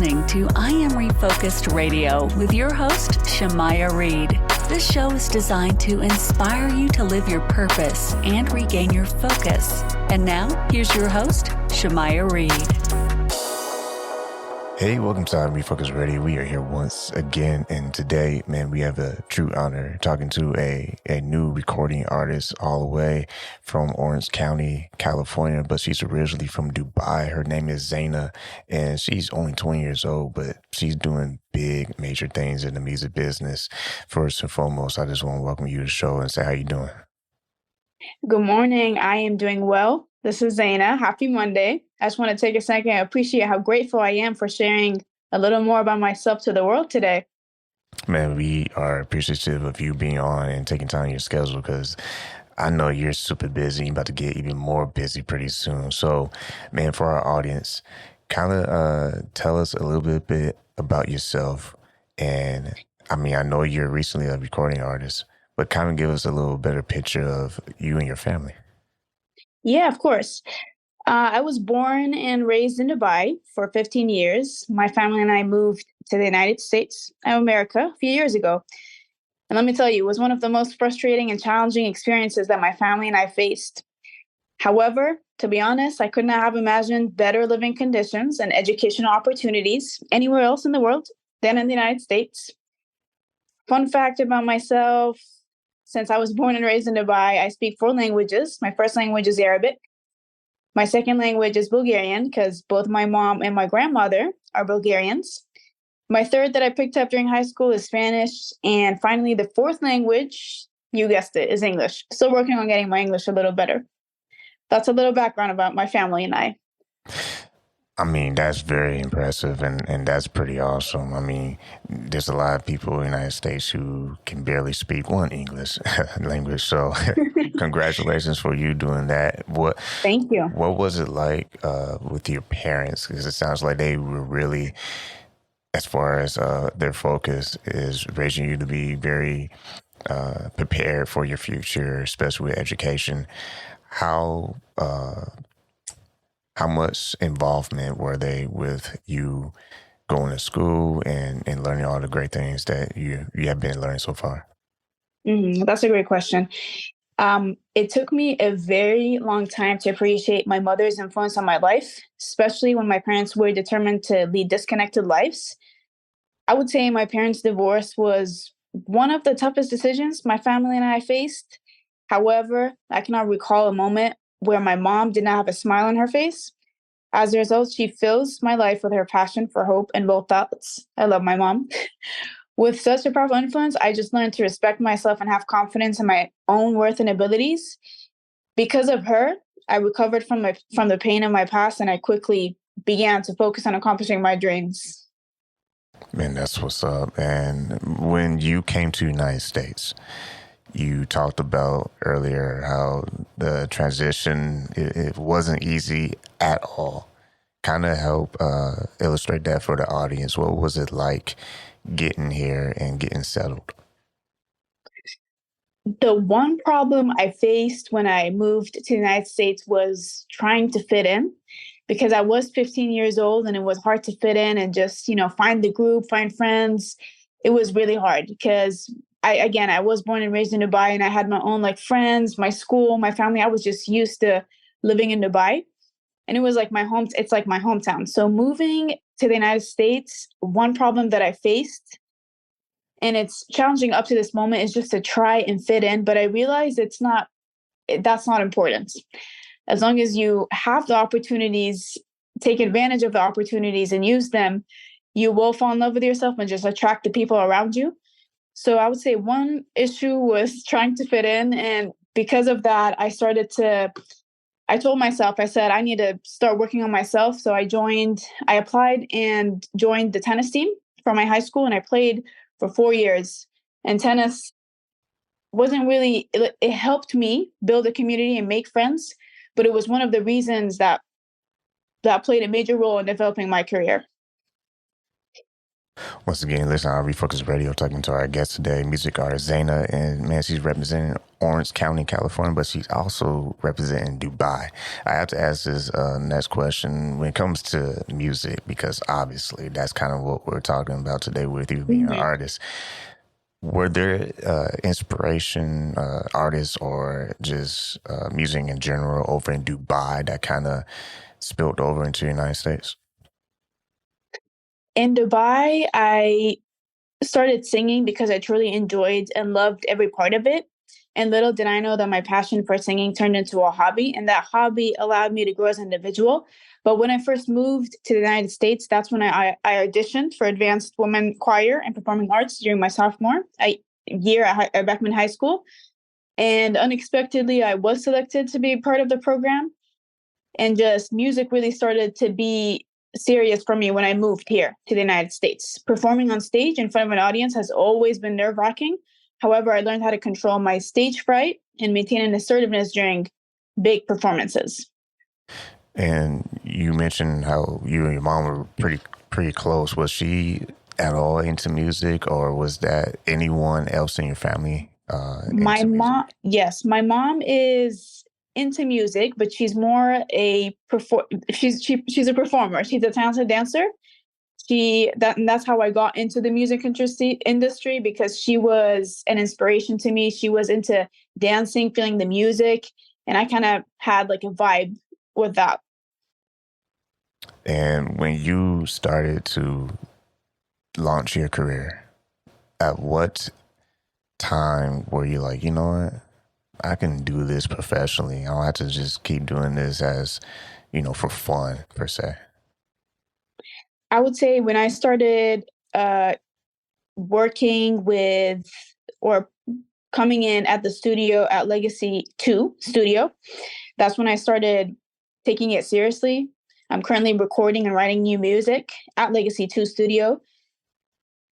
listening to I Am Refocused Radio with your host, Shamaya Reed. This show is designed to inspire you to live your purpose and regain your focus. And now, here's your host, Shamaya Reed. Hey, welcome to Refocus Radio. We are here once again, and today, man, we have the true honor talking to a new recording artist all the way from Orange County, California, but she's originally from Dubai. Her name is Zeina, and she's only 20 years old, but she's doing big, major things in the music business. First and foremost, I just want to welcome you to the show and say how you doing. Good morning. I am doing well. This is Zeina. Happy Monday. I just want to take a second and appreciate how grateful I am for sharing a little more about myself to the world today. Man, we are appreciative of you being on and taking time in your schedule because I know you're super busy. You're about to get even more busy pretty soon. So, man, for our audience, kind of tell us a little bit about yourself. And I mean, I know you're recently a recording artist, but kind of give us a little better picture of you and your family. Yeah, of course. I was born and raised in Dubai for 15 years. My family and I moved to the United States of America a few years ago. And let me tell you, it was one of the most frustrating and challenging experiences that my family and I faced. However, to be honest, I could not have imagined better living conditions and educational opportunities anywhere else in the world than in the United States. Fun fact about myself, since I was born and raised in Dubai, I speak 4 languages. My first language is Arabic. My second language is Bulgarian because both my mom and my grandmother are Bulgarians. My third that I picked up during high school is Spanish. And finally, the 4th language, you guessed it, is English. Still working on getting my English a little better. That's a little background about my family and I. I mean, that's very impressive and that's pretty awesome. I mean, there's a lot of people in the United States who can barely speak one English language. So congratulations for you doing that. Thank you. What was it like with your parents? Because it sounds like they were really, as far as their focus is raising you to be very prepared for your future, especially with education. How much involvement were they with you going to school and learning all the great things that you have been learning so far? That's a great question. It took me a very long time to appreciate my mother's influence on my life, especially when my parents were determined to lead disconnected lives. I would say my parents' divorce was one of the toughest decisions my family and I faced. However, I cannot recall a moment where my mom did not have a smile on her face. As a result, she fills my life with her passion for hope and bold thoughts. I love my mom. With such a powerful influence, I just learned to respect myself and have confidence in my own worth and abilities. Because of her, I recovered from the pain of my past, and I quickly began to focus on accomplishing my dreams. Man, that's what's up. And when you came to the United States, you talked about earlier how the transition, it wasn't easy at all. Kind of help illustrate that for the audience. What was it like getting here and getting settled? The one problem I faced when I moved to the United States was trying to fit in, because I was 15 years old and it was hard to fit in and just, find the group, find friends. It was really hard because I was born and raised in Dubai and I had my own friends, my school, my family. I was just used to living in Dubai, and it was it's like my hometown. So moving to the United States, one problem that I faced, and it's challenging up to this moment, is just to try and fit in. But I realized that's not important. As long as you have the opportunities, take advantage of the opportunities and use them, you will fall in love with yourself and just attract the people around you. So I would say one issue was trying to fit in. And because of that, I told myself, I said, I need to start working on myself. So I applied and joined the tennis team for my high school. And I played for 4 years. And tennis it helped me build a community and make friends. But it was one of the reasons that played a major role in developing my career. Once again, listen on Refocus Radio, talking to our guest today, music artist Zeina, and man, she's representing Orange County, California, but she's also representing Dubai. I have to ask this next question when it comes to music, because obviously that's kind of what we're talking about today with you being an artist. Were there inspiration artists or just music in general over in Dubai that kind of spilled over into the United States? In Dubai, I started singing because I truly enjoyed and loved every part of it. And little did I know that my passion for singing turned into a hobby, and that hobby allowed me to grow as an individual. But when I first moved to the United States, that's when I auditioned for Advanced Women Choir and Performing Arts during my sophomore year at Beckman High School. And unexpectedly, I was selected to be part of the program. And just music really started to be serious for me when I moved here to the United States. Performing on stage in front of an audience has always been nerve-wracking. However, I learned how to control my stage fright and maintain an assertiveness during big performances. And you mentioned how you and your mom were pretty close. Was she at all into music, or was that anyone else in your family? My mom, yes, my mom is into music, but she's more she's a performer. She's a talented dancer. And that's how I got into the music industry, because she was an inspiration to me. She was into dancing, feeling the music, and I kind of had like a vibe with that. And when you started to launch your career, at what time were you like, you know what, I can do this professionally? I don't have to just keep doing this as, for fun per se. I would say when I started working with or coming in at the studio at Legacy2 Studio, that's when I started taking it seriously. I'm currently recording and writing new music at Legacy2 Studio,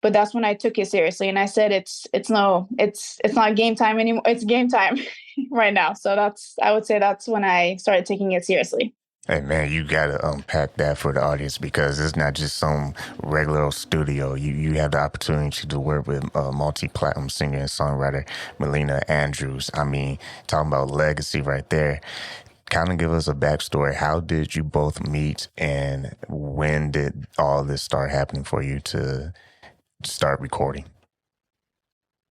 but that's when I took it seriously, and I said it's not game time anymore. It's game time right now. So I would say that's when I started taking it seriously. Hey man, you gotta unpack that for the audience, because it's not just some regular old studio. You have the opportunity to work with multi-platinum singer and songwriter Melanie Andrews. I mean, talking about legacy right there. Kind of give us a backstory. How did you both meet, and when did all this start happening for you to start recording?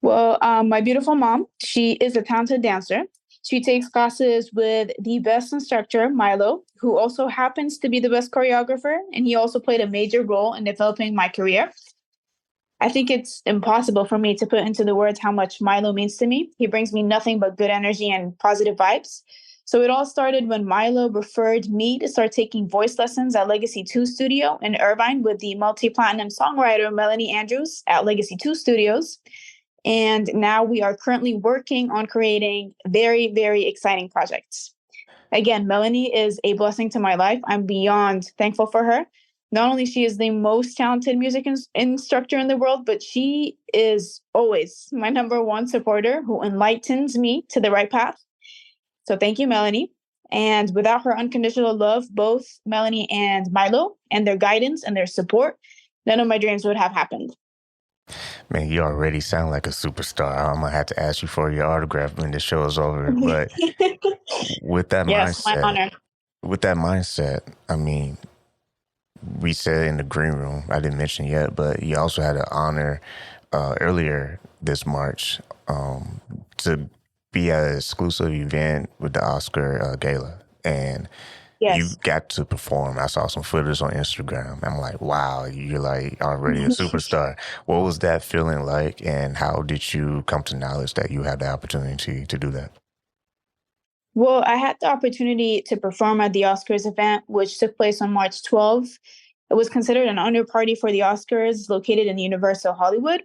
Well, my beautiful mom, she is a talented dancer. She takes classes with the best instructor, Milo, who also happens to be the best choreographer, and he also played a major role in developing my career. I think it's impossible for me to put into the words how much Milo means to me. He brings me nothing but good energy and positive vibes. So it all started when Milo referred me to start taking voice lessons at Legacy2 Studio in Irvine with the multi-platinum songwriter Melanie Andrews at Legacy2 Studios. And now we are currently working on creating very, very exciting projects. Again, Melanie is a blessing to my life. I'm beyond thankful for her. Not only she is the most talented music instructor in the world, but she is always my number one supporter who enlightens me to the right path. So thank you, Melanie. And without her unconditional love, both Melanie and Milo, and their guidance and their support, none of my dreams would have happened. Man, you already sound like a superstar. I'm going to have to ask you for your autograph when the show is over. But with that my honor. With that mindset, I mean, we said in the green room, I didn't mention yet, but you also had an honor earlier this March to be at an exclusive event with the Oscar Gala. And yes, you got to perform. I saw some footage on Instagram. I'm like, wow, you're like already a superstar. What was that feeling like, and how did you come to knowledge that you had the opportunity to do that? Well, I had the opportunity to perform at the Oscars event, which took place on March 12th. It was considered an under party for the Oscars, located in Universal Hollywood.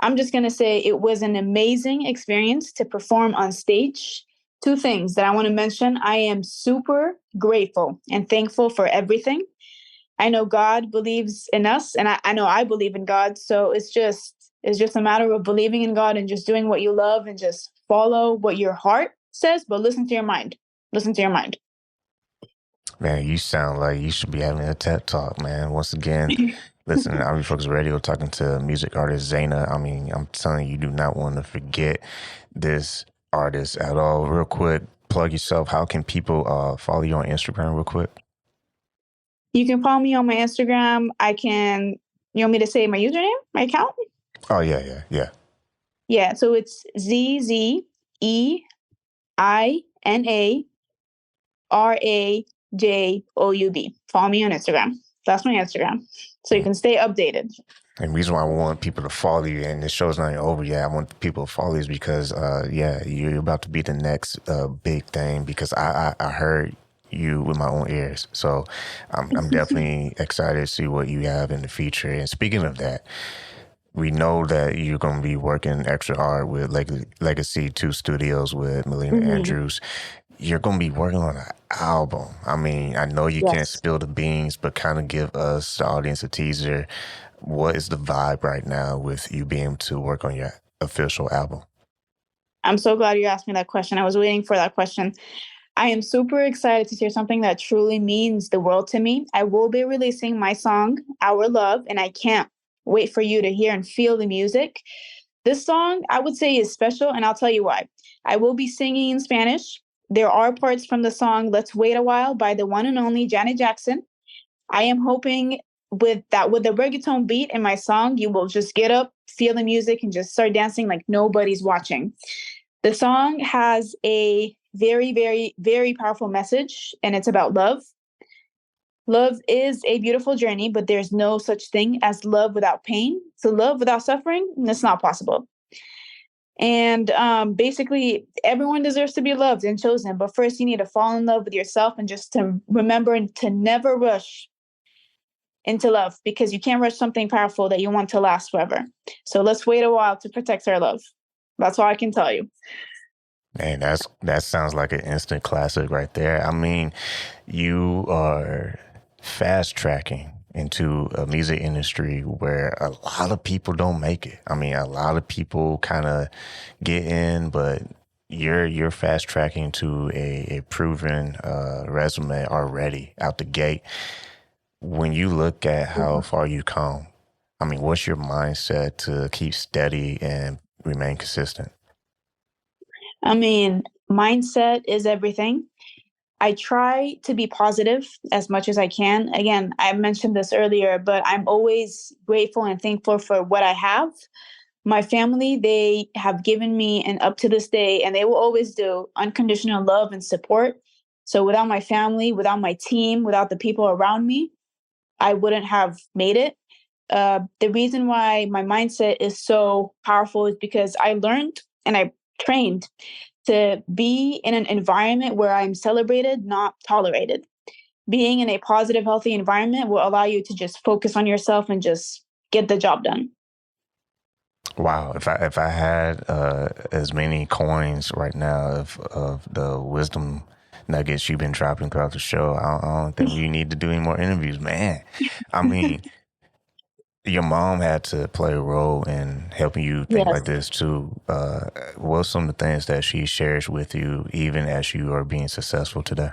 I'm just going to say it was an amazing experience to perform on stage. Two things that I want to mention. I am super grateful and thankful for everything. I know God believes in us, and I know I believe in God. So it's just a matter of believing in God and just doing what you love and just follow what your heart says, but listen to your mind. Listen to your mind. Man, you sound like you should be having a TED Talk, man. Once again, Listen, I'm Refocus Radio talking to music artist Zeina. I mean, I'm telling you, you do not want to forget this artist at all. Real quick, plug yourself. How can people follow you on Instagram real quick? You can follow me on my Instagram. You want me to say my username, my account? Oh, yeah. Yeah, so it's ZZEINARAJOUB. Follow me on Instagram. That's my Instagram. So you can stay updated. And the reason why I want people to follow you, and this show's not even over yet, I want people to follow you is because, you're about to be the next big thing, because I heard you with my own ears. So I'm definitely excited to see what you have in the future. And speaking of that, we know that you're going to be working extra hard with Legacy2 Studios with Melanie Andrews. You're going to be working on an album. I mean, I know you can't spill the beans, but kind of give us, the audience, a teaser. What is the vibe right now with you being able to work on your official album? I'm so glad you asked me that question. I was waiting for that question. I am super excited to hear something that truly means the world to me. I will be releasing my song, Our Love, and I can't wait for you to hear and feel the music. This song, I would say, is special, and I'll tell you why. I will be singing in Spanish. There are parts from the song Let's Wait a While by the one and only Janet Jackson. I am hoping with the reggaeton beat in my song, you will just get up, feel the music, and just start dancing like nobody's watching. The song has a very, very, very powerful message, and it's about love. Love is a beautiful journey, but there's no such thing as love without pain. So love without suffering, that's not possible. And basically, everyone deserves to be loved and chosen. But first, you need to fall in love with yourself and just to remember to never rush into love, because you can't rush something powerful that you want to last forever. So let's wait a while to protect our love. That's all I can tell you. Man, that sounds like an instant classic right there. I mean, you are fast tracking into a music industry where a lot of people don't make it. I mean, a lot of people kind of get in, but you're fast tracking to a proven resume already out the gate. When you look at how far you come, I mean, what's your mindset to keep steady and remain consistent? I mean, mindset is everything. I try to be positive as much as I can. Again, I mentioned this earlier, but I'm always grateful and thankful for what I have. My family, they have given me, and up to this day, and they will always do, unconditional love and support. So without my family, without my team, without the people around me, I wouldn't have made it. The reason why my mindset is so powerful is because I learned and I trained to be in an environment where I'm celebrated, not tolerated. Being in a positive, healthy environment will allow you to just focus on yourself and just get the job done. Wow, if I had as many coins right now of the wisdom nuggets you've been dropping throughout the show, I don't think you need to do any more interviews, man. I mean, your mom had to play a role in helping you think like this too. What's some of the things that she shares with you, even as you are being successful today?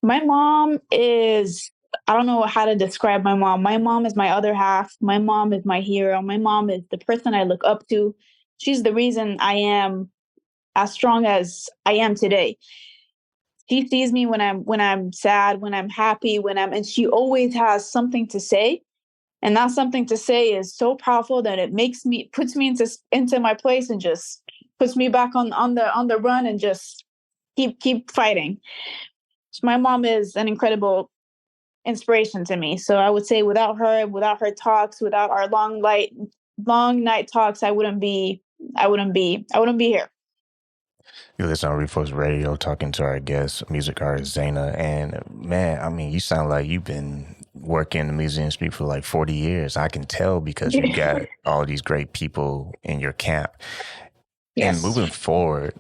My mom is, I don't know how to describe my mom. My mom is my other half. My mom is my hero. My mom is the person I look up to. She's the reason I am as strong as I am today. She sees me when I'm sad, when I'm happy, and she always has something to say. And that something to say is so powerful that it puts me into my place and just puts me back on the run and just keep fighting. So my mom is an incredible inspiration to me. So I would say without her talks, without our long night talks, I wouldn't be here. You listen on Refocus Radio talking to our guest, music artist Zeina. And man, I mean, you sound like you've been working in the music industry for like 40 years. I can tell because you got all these great people in your camp. Yes. And moving forward,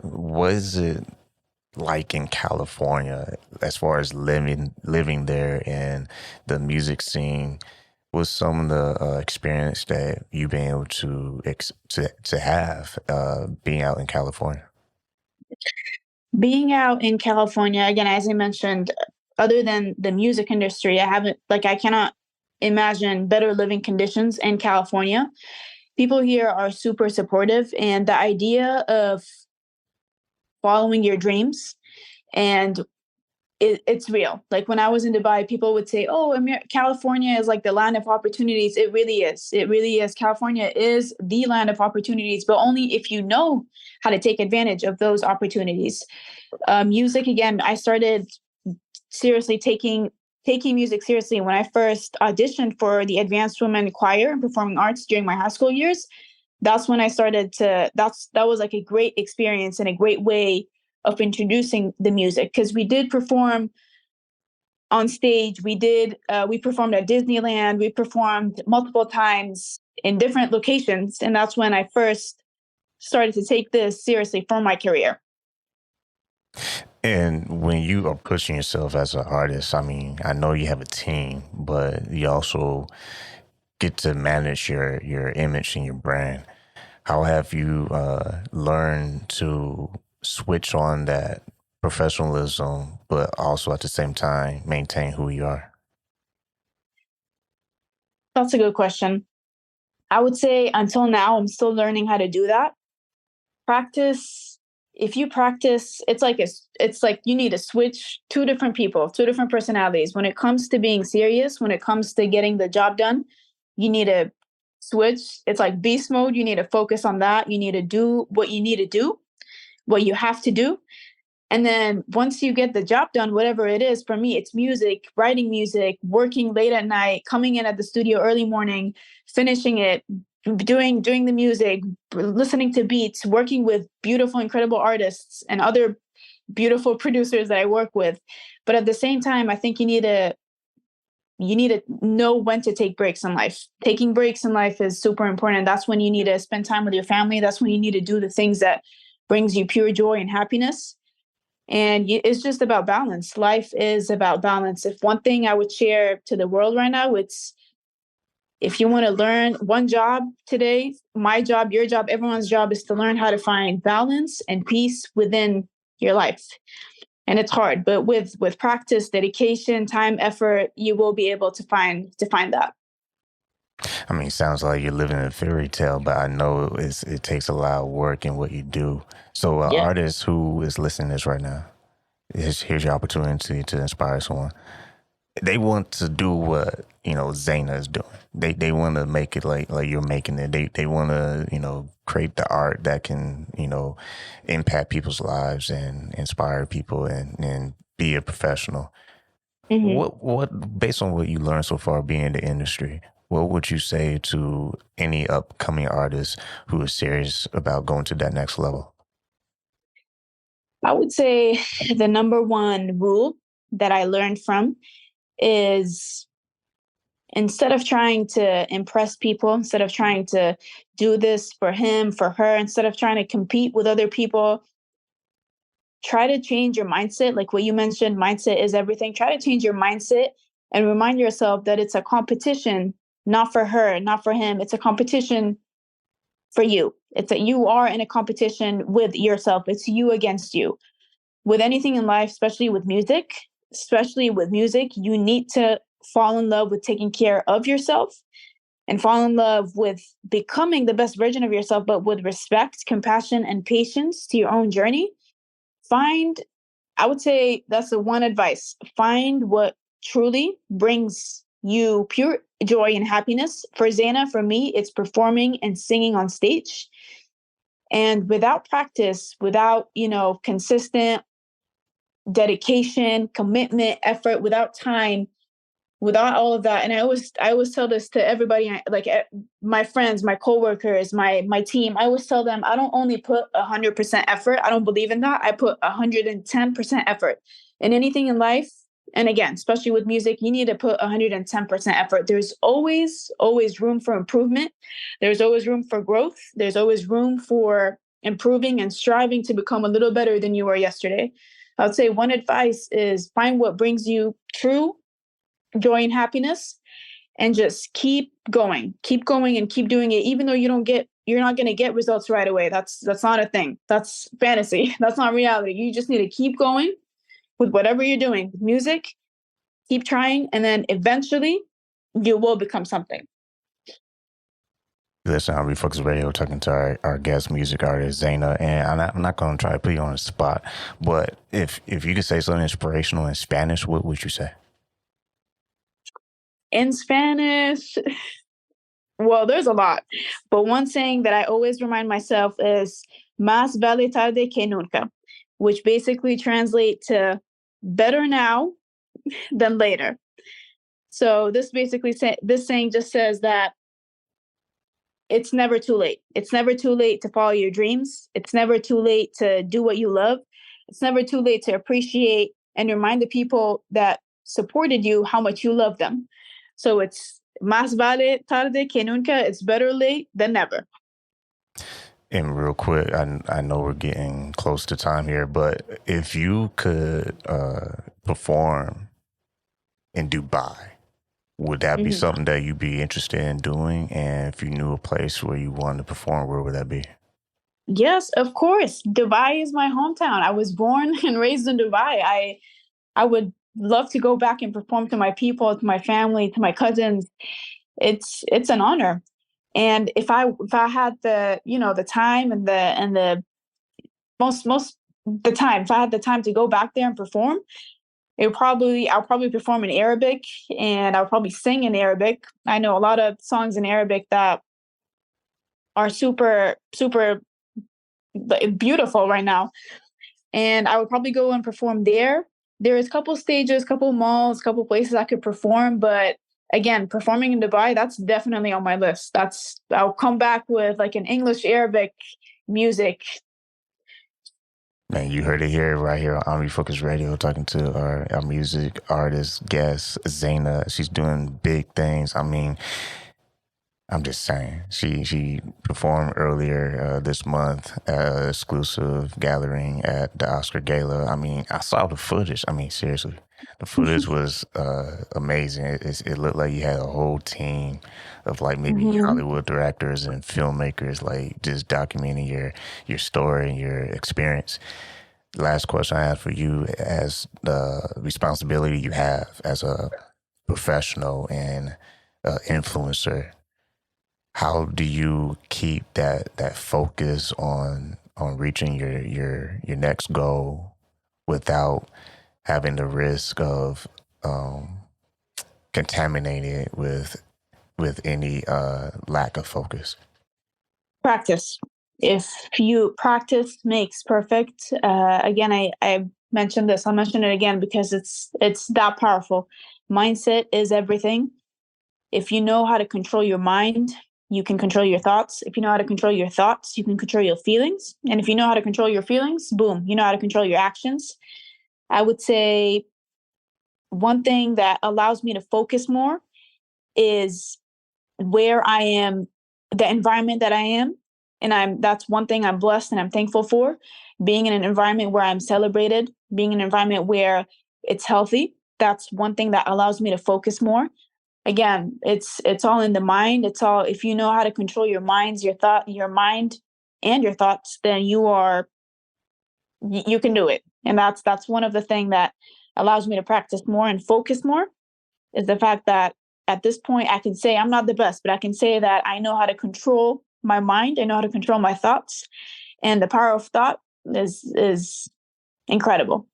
what is it like in California as far as living there and the music scene? What's some of the experience that you've been able to have being out in California? Being out in California, again, as I mentioned, other than the music industry, I cannot imagine better living conditions in California. People here are super supportive, and the idea of following your dreams and it's real. Like when I was in Dubai, people would say, "Oh, California is like the land of opportunities." It really is. It really is. California is the land of opportunities, but only if you know how to take advantage of those opportunities. Music, again, I started seriously taking music seriously when I first auditioned for the Advanced Women Choir and Performing Arts during my high school years. That's when I started to. That was like a great experience and a great way of introducing the music, because we did perform on stage. We performed at Disneyland. We performed multiple times in different locations. And that's when I first started to take this seriously for my career. And when you are pushing yourself as an artist, I mean, I know you have a team, but you also get to manage your image and your brand. How have you learned to switch on that professionalism, but also at the same time maintain who you are? That's a good question. I would say until now, I'm still learning how to do that. Practice. If you practice, it's like you need to switch two different people, two different personalities. When it comes to being serious, when it comes to getting the job done, you need to switch. It's like beast mode. You need to focus on that. You need to do what you need to do, what you have to do. And then once you get the job done, whatever it is, for me, it's music, writing music, working late at night, coming in at the studio early morning, finishing it, doing the music, listening to beats, working with beautiful, incredible artists and other beautiful producers that I work with. But at the same time, I think you need to know when to take breaks in life. Taking breaks in life is super important. That's when you need to spend time with your family. That's when you need to do the things that brings you pure joy and happiness. And it's just about balance. Life is about balance. If one thing I would share to the world right now, it's if you want to learn one job today, my job, your job, everyone's job is to learn how to find balance and peace within your life. And it's hard, but with practice, dedication, time, effort, you will be able to find that. I mean, it sounds like you're living a fairy tale, but I know it takes a lot of work in what you do. So an artist who is listening to this right now, here's your opportunity to inspire someone. They want to do what, Zeina is doing. They want to make it like you're making it. They want to, create the art that can, impact people's lives and inspire people and be a professional. Mm-hmm. What, based on what you learned so far being in the industry, what would you say to any upcoming artist who is serious about going to that next level? I would say the number one rule that I learned from is instead of trying to impress people, instead of trying to do this for him, for her, instead of trying to compete with other people, try to change your mindset. Like what you mentioned, mindset is everything. Try to change your mindset and remind yourself that it's a competition, not for her, not for him. It's a competition for you. It's that you are in a competition with yourself. It's you against you. With anything in life, especially with music, you need to fall in love with taking care of yourself and fall in love with becoming the best version of yourself, but with respect, compassion, and patience to your own journey. I would say that's the one advice. Find what truly brings you pure joy and happiness. For Zeina, for me, it's performing and singing on stage. And without practice, without, consistent dedication, commitment, effort, without time, without all of that. And I always tell this to everybody, like my friends, my coworkers, my team. I always tell them, I don't only put 100% effort. I don't believe in that. I put 110% effort in anything in life. And again, especially with music, you need to put 110% effort. There's always room for improvement. There's always room for growth. There's always room for improving and striving to become a little better than you were yesterday. I would say one advice is find what brings you true joy and happiness and just keep going and keep doing it. Even though you're not going to get results right away. That's not a thing. That's fantasy. That's not reality. You just need to keep going with whatever you're doing with music, keep trying. And then eventually you will become something. Listen, on Refocus Radio, talking to our guest music artist, Zeina, and I'm not going to try to put you on the spot, but if you could say something inspirational in Spanish, what would you say? In Spanish, well, there's a lot, but one saying that I always remind myself is "Más vale tarde que nunca," which basically translates to "better now than later." So this saying just says that it's never too late. It's never too late to follow your dreams. It's never too late to do what you love. It's never too late to appreciate and remind the people that supported you how much you love them. So it's más vale tarde que nunca. It's better late than never. And real quick, I know we're getting close to time here, but if you could perform in Dubai, would that be something that you'd be interested in doing? And if you knew a place where you wanted to perform, where would that be? Yes, of course. Dubai is my hometown. I was born and raised in Dubai. I would love to go back and perform to my people, to my family, to my cousins. It's an honor. And if I had the time and the time, if I had the time to go back there and perform, I'll probably perform in Arabic, and I'll probably sing in Arabic. I know a lot of songs in Arabic that are super, super beautiful right now. And I would probably go and perform there. There is a couple stages, couple malls, couple places I could perform. But again, performing in Dubai, that's definitely on my list. I'll come back with like an English Arabic music. Man, you heard it here, right here on Refocus Radio, talking to our music artist guest, Zeina. She's doing big things. I mean, I'm just saying, she performed earlier this month at an exclusive gathering at the Oscar Gala. I mean, I saw the footage. I mean, seriously, the footage was amazing. It looked like you had a whole team of like maybe Hollywood directors and filmmakers, like just documenting your story and your experience. Last question I have for you, as the responsibility you have as a professional and influencer, how do you keep that focus on reaching your next goal without having the risk of contaminating it with any lack of focus? Practice. If you practice makes perfect. Again, I mentioned this. I'll mention it again because it's that powerful. Mindset is everything. If you know how to control your mind, you can control your thoughts. If you know how to control your thoughts, you can control your feelings. And if you know how to control your feelings, boom, you know how to control your actions. I would say one thing that allows me to focus more is where I am, the environment that I am. And that's one thing I'm blessed and I'm thankful for. Being in an environment where I'm celebrated, being in an environment where it's healthy. That's one thing that allows me to focus more. Again, it's all in the mind. It's all, if you know how to control your mind and your thoughts, then you can do it. And that's one of the things that allows me to practice more and focus more, is the fact that at this point I can say I'm not the best, but I can say that I know how to control my mind. I know how to control my thoughts, and the power of thought is incredible.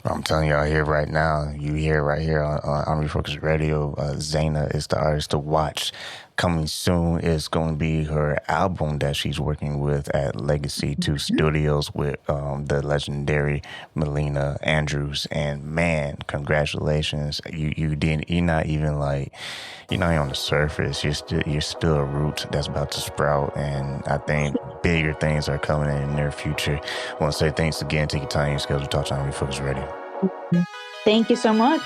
I'm telling y'all here right now, you hear right here on Refocus Radio, Zeina is the artist to watch. Coming soon is going to be her album that she's working with at Legacy2 Studios with the legendary Melanie Andrews. And man, congratulations! You're not even on the surface. You're still a root that's about to sprout, and I think bigger things are coming in the near future. I want to say thanks again. Take your time, your schedule. Talk to on Refocus Radio. Thank you so much.